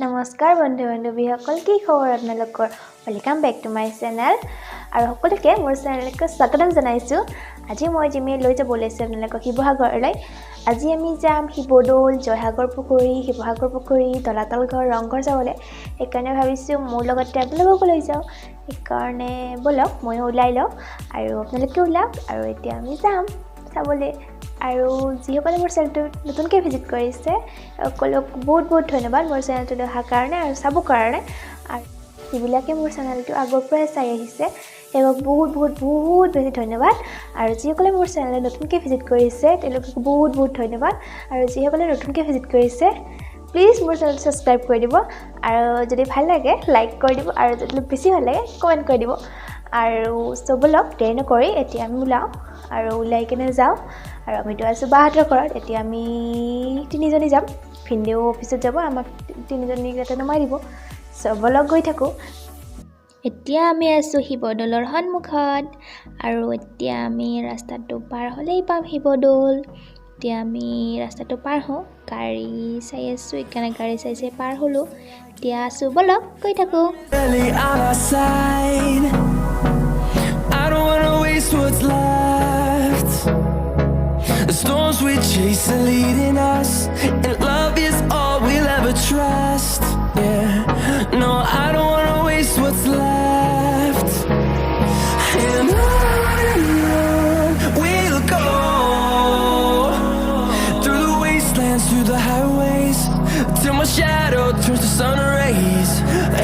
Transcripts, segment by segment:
নমস্কাৰ বন্ধু বান্ধৱীসকল কি খবৰ আপোনালোকৰ welcome back to my channel আৰু সকলোকে মোৰ চেনেলক স্বাগতম জনাইছো আজি মই জিমে লৈ যাব লৈছো আপোনালোকক শিৱসাগৰলৈ আজি আমি যাম শিৱদৌল জয়সাগৰ পুখুৰী তলাতল ঘৰ ৰংঘৰ চাবলৈ এইকাৰণে ভাবিছো মোৰ লগতে আপোনালোকক লৈ যাওঁ এইকাৰণে বলক মই ওলাই লওঁ আৰু আপোনালোকে ওলাওক আৰু এতিয়া আমি যাম চাবলৈ আৰু যিসকলে মোৰ চেনেলটো নতুনকৈ ভিজিট কৰিছে সকলোক বহুত ধন্যবাদ মোৰ চেনেলটো দেখাৰ কাৰণে আৰু চাবৰ কাৰণে আৰু যিবিলাকে মোৰ চেনেলটো আগৰ পৰাই চাই আহিছে তেওঁলোকক বহুত বেছি ধন্যবাদ আৰু যিসকলে মোৰ চেনেলটো নতুনকৈ ভিজিট কৰিছে তেওঁলোকক বহুত ধন্যবাদ আৰু যিসকলে নতুনকৈ ভিজিট কৰিছে প্লিজ মোৰ চেনেলটো সাবস্ক্ৰাইব কৰি দিব আৰু যদি ভাল লাগে লাইক কৰি দিব আৰু যদি বেছি ভাল লাগে কমেণ্ট কৰি দিব আৰু সবলক দেৰি নকৰি এতিয়া আমি ওলাওঁ আৰু ওলাই কিনে যাওঁ আৰু আমিতো আছো বাহাতৰ ঘৰত এতিয়া আমি তিনিজনী যাম ভিনদেউ অফিচত যাব আমাক তিনিজনী ইয়াতে নমাই দিব সবলক গৈ থাকোঁ এতিয়া আমি আছো শিৱদৌলৰ সন্মুখত আৰু এতিয়া আমি ৰাস্তাটো পাৰ হ'লেই পাম শিৱদৌল এতিয়া আমি ৰাস্তাটো পাৰ হওঁ গাড়ী চাই আছো এইকাৰণে গাড়ী চাই পাৰ হ'লো এতিয়া আছো বলক গৈ থাকোঁ What's left? The storms we chase are leading us, and love is all we'll ever trust. Yeah, no, I don't wanna waste what's left. And on we'll go through the wastelands, through the highways, till my shadow turns to sun rays.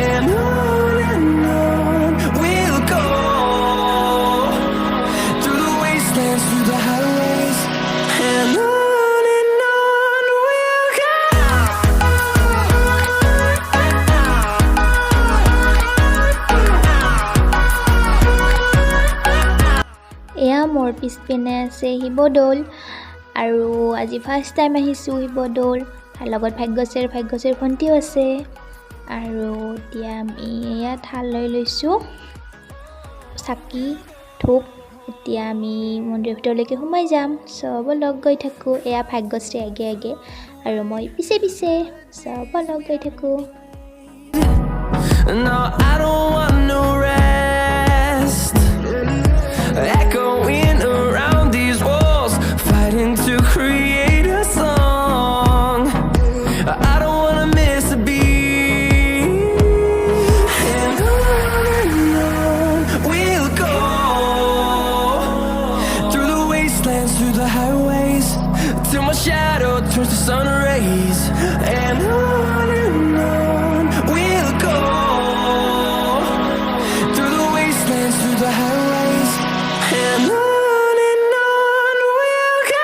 And on we'll go. Through the highways and on we'll go. এয়া মোৰ পিছপিনে আছে শিৱদৌল আৰু আজি first time আহিছোঁ শিৱদৌল আৰু লগত ভাগ্যশ্ৰীৰ ভণ্টিও আছে আৰু এতিয়া আমি এয়া থাল লৈ লৈছোঁ চাকি ধূপ এতিয়া আমি মন্দিৰৰ ভিতৰলৈকে সোমাই যাম সব লগ গৈ থাকোঁ এয়া ভাগ্যশ্ৰী আগে আৰু মই পিছে সব লগ গৈ থাকোঁ No, I don't want no rest. Echoing around these walls, fighting to create a song. I don't wanna miss a beat. And on we'll go. Through the highways, till my shadow turns to sun rays. And on we'll go. Through the wastelands, through the highways. And on we'll go.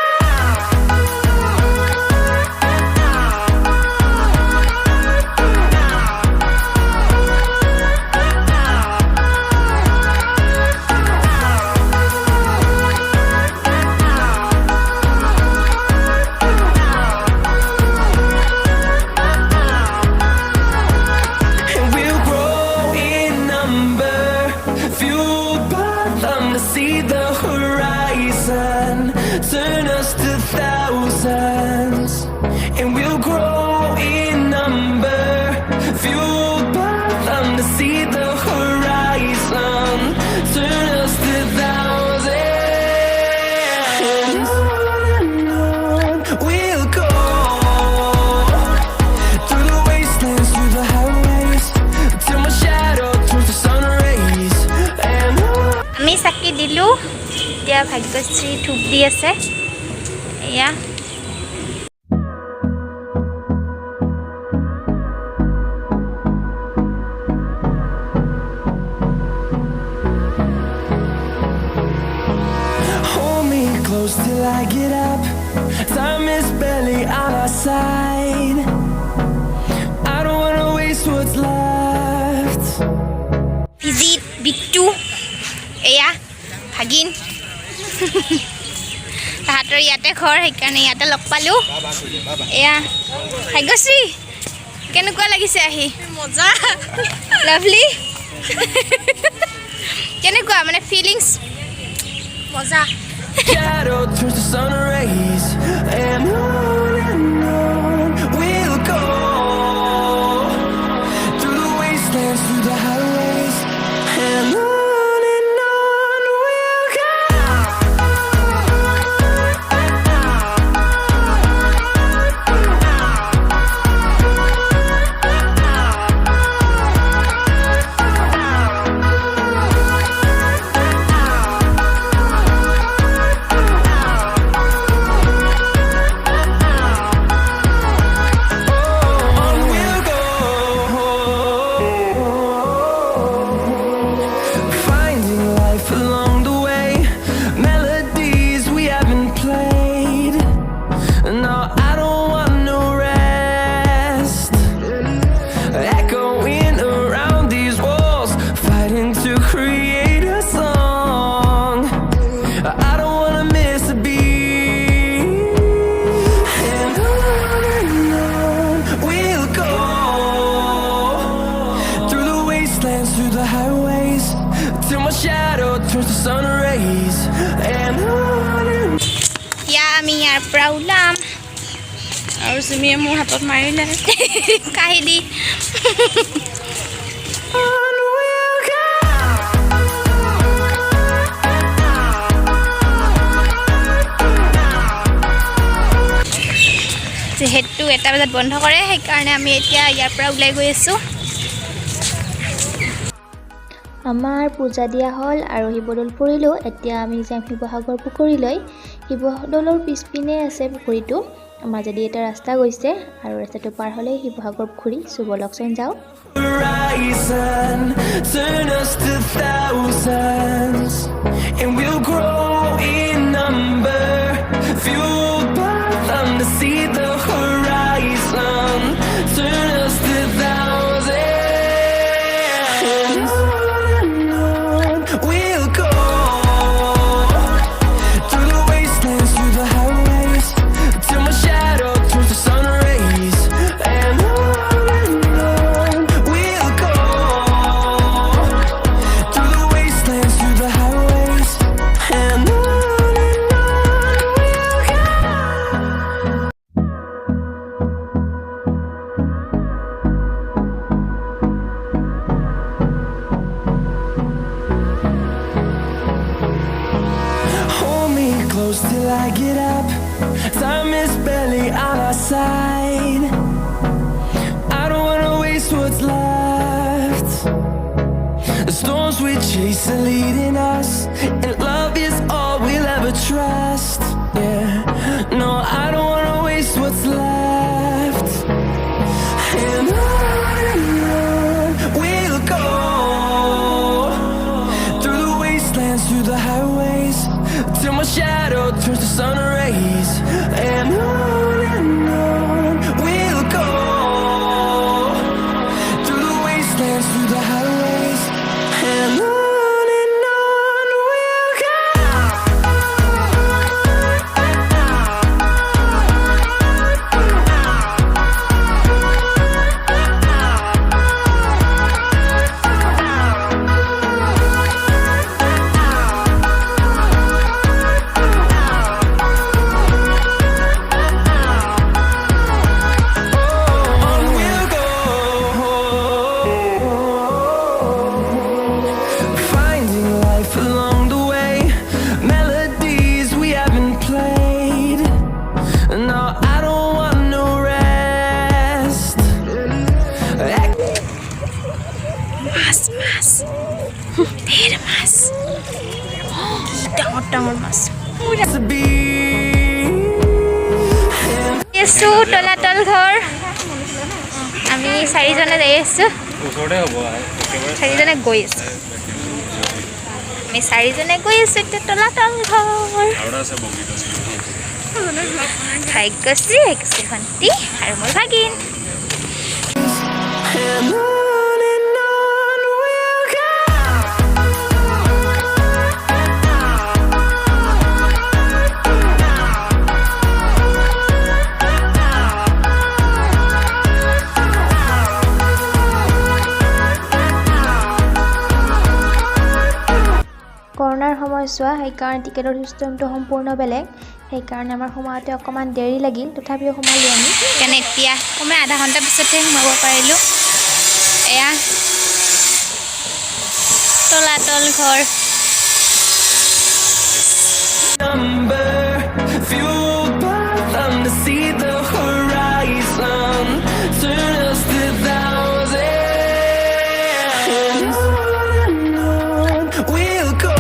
See the horizon, turn us to thousands, and we'll grow in number, fueled by them to see the horizon, turn us to thousands, and on we'll go, through the wastelands, through the highways, till my shadow turns to sun rays, and আমি চাকি দিলোঁ এতিয়া ভাগ্যশ্ৰী ধূপ দি আছে এয়া hold me close till I get up. Time is barely on our side. I don't wanna waste what's left. Visit Bittu এয়া ভাগিন তাহাঁতৰ ইয়াতে ঘৰ সেইকাৰণে ইয়াতে লগ পালোঁ এয়া ভাগ্যশ্ৰী কেনেকুৱা লাগিছে আহি মজা লাভলি কেনেকুৱা মানে ফিলিংছ মজা Shadow turns to sun rays, and on we'll go. ইয়াৰ পৰা ওলাম আৰু চুমিয়ে মোৰ হাতত মাৰিলে কাহি দি যেহেতু 1টা বজাত বন্ধ কৰে সেইকাৰণে আমি এতিয়া ইয়াৰ পৰা ওলাই গৈ আছোঁ আমাৰ পূজা দিয়া হ'ল আৰু শিৱদৌল ফুৰিলোঁ এতিয়া আমি যাম শিৱসাগৰ পুখুৰীলৈ শিৱদৌলৰ পিছপিনে আছে পুখুৰীটো মাজেদি এটা ৰাস্তা গৈছে আৰু ৰাস্তাটো পাৰ হ'লে শিৱসাগৰ পুখুৰী বলকচোন যাওঁ Turn us to thousands, and we'll grow in number, fueled by them to see the horizon. Turn us to thousands, and on we'll go, through the wastelands, through the highways, till my shadow turns to sun rays, and on we'll go, through the wastelands, through the highways, and on we'll go. Hold me close till I get up. Time is barely on our side. I don't wanna waste what's left. The storms we chase are leading us, and love is all we'll ever trust. Yeah, no, I don't wanna waste what's left. And on we'll go, through the wastelands, through the highways, till my shadow turns to sun rays, and on we'll go, through the wastelands, through the highways, and on we'll go. On we'll go, finding life along the way, melodies we haven't played. No, I don't want no rest. মাছ ঢেৰ মাছ ডাঙৰ মাছ To be আছোঁ তলাতল ঘৰ আমি 4জনে যাই আছোঁ চাৰিজনে গৈ আছোঁ আমি 4জনে গৈ আছোঁ এতিয়া তলাতল ঘৰ ভাগ্যশ্ৰী ভণ্টি আৰু মোৰ ভাগিন and on we'll go. কৰোণাৰ সময়ছোৱা সেইকাৰণে টিকেটৰ চিষ্টেমটো সম্পূৰ্ণ বেলেগ সেইকাৰণে আমাৰ সোমাওঁতে অকণমান দেৰি লাগিল তথাপিও সোমালোঁ আমি সেইকাৰণে এতিয়া কমে আধা ঘণ্টা পিছতে সোমাব পাৰিলোঁ এয়া তলাতল ঘৰ Number, fueled by them to see the horizon. Turn us to thousands, and on we'll go,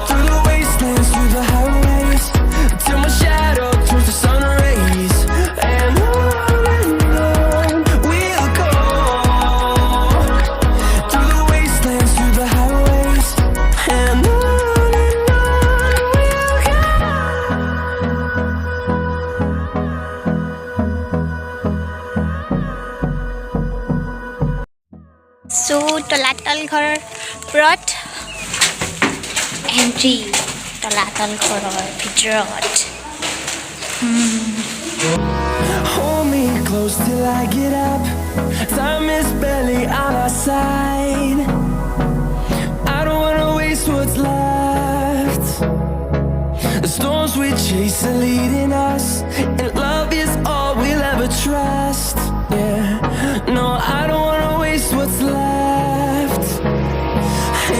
through the wastelands, through the highways, till my shadow turns to sun rays, and on we'll go, through the wastelands, through the highways, and on we'll go. তলাতল ঘৰৰ ওপৰত entry তলাতল ঘৰৰ ভিতৰত Hold me close till I get up. Time is barely on our side. I don't wanna waste what's left. The storms we chase are leading us, and love is all we'll ever trust. Yeah, no, I don't wanna waste what's left.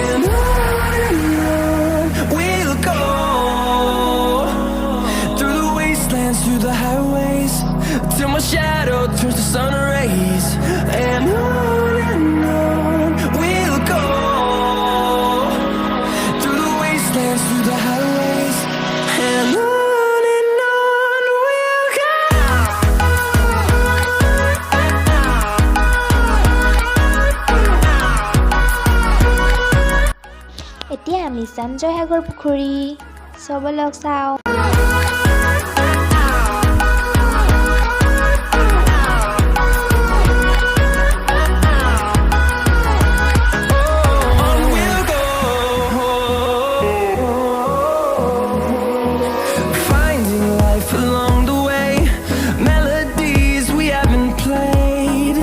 And on we'll go, through the wastelands, through the highways, till my shadow turns to sun rays. And on we'll go, through the wastelands, through the highways, and on we'll go. এতিয়া আমি যাম জয়সাগৰ পুখুৰী চবলক চাওঁ Finding life along the way, melodies we haven't played.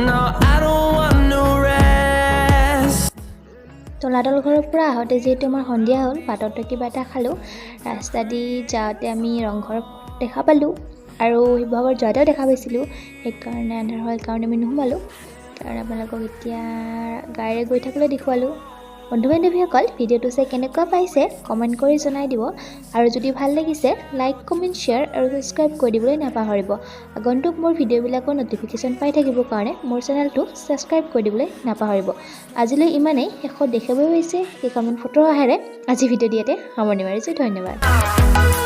No, I don't want no rest. তলাতল ঘৰৰ পৰা আহোঁতে যিহেতু আমাৰ সন্ধিয়া হ'ল বাটতে কিবা এটা খালোঁ ৰাস্তা দি যাওঁতে আমি ৰংঘৰ দেখা পালোঁ আৰু শিৱসাগৰ যোৱাতেও দেখা পাইছিলোঁ সেইকাৰণে আন্ধাৰ হোৱাৰ কাৰণে আমি নোসোমালোঁ কাৰণ আপোনালোকক এতিয়া গাড়ীৰে গৈ থাকিলে দেখুৱালোঁ বন্ধু বান্ধৱীসকল ভিডিঅ'টো চাই কেনেকুৱা পাইছে কমেণ্ট কৰি জনাই দিব আৰু যদি ভাল লাগিছে লাইক কমেণ্ট শ্বেয়াৰ আৰু ছাবস্ক্ৰাইব কৰি দিবলৈ নাপাহৰিব আগন্তুক মোৰ ভিডিঅ'বিলাকৰ ন'টিফিকেশ্যন পাই থাকিবৰ কাৰণে মোৰ চেনেলটো ছাবস্ক্ৰাইব কৰি দিবলৈ নাপাহৰিব আজিলৈ ইমানেই শেষত দেখিব হৈছে কেইখনমান ফটোৰ সহায়েৰে আজি ভিডিঅ' দিয়াতে সামৰণি মাৰিছোঁ ধন্যবাদ